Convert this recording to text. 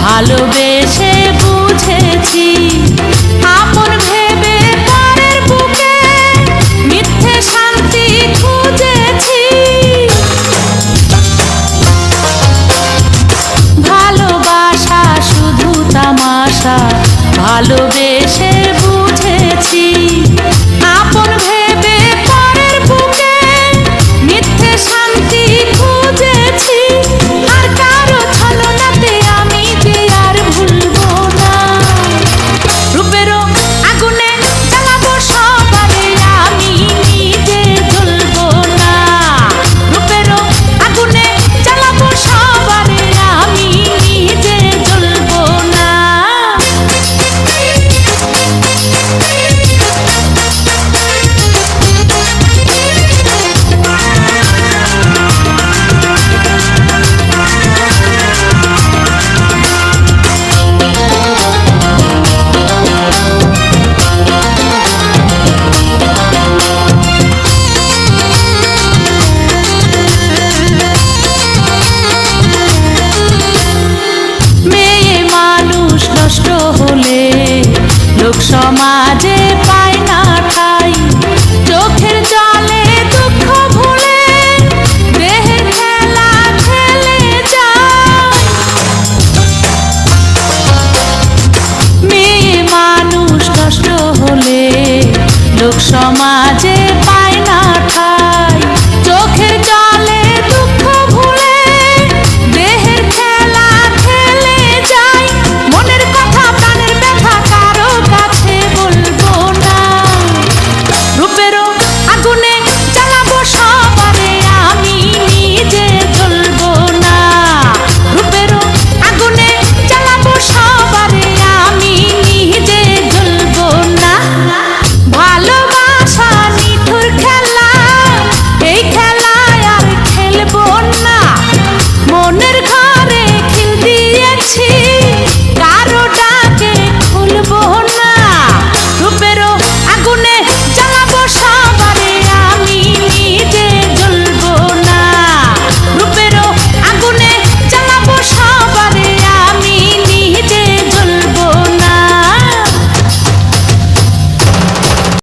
ভালোবেসে বুঝেছি আপন ভেবে পরের বুকে মিথ্যে শান্তি খুঁজেছি। ভালোবাসা শুধু তামাশা, ভালোবেসে বুঝেছি আপন ভেবে পরের বুকে মিথ্যে শান্তি খুঁজেছি। আর কারো ছলনাতে আমি যে আর ভুলবো না, রূপেরও আগুনে জ্বালাবো সবারে আমি নিজে জ্বলবো না। রূপেরও আগুনে জ্বালাবো সবারে আমি নিজে জ্বলবো না। মেয়ে মানুষ নষ্ট হলে লোক সমাজে পায় না ঠাই। চোখের জলে দুঃখ ভুলে দেহে খেলা খেলে যায়। মেয়ে মানুষ নষ্ট হলে লোক সমাজে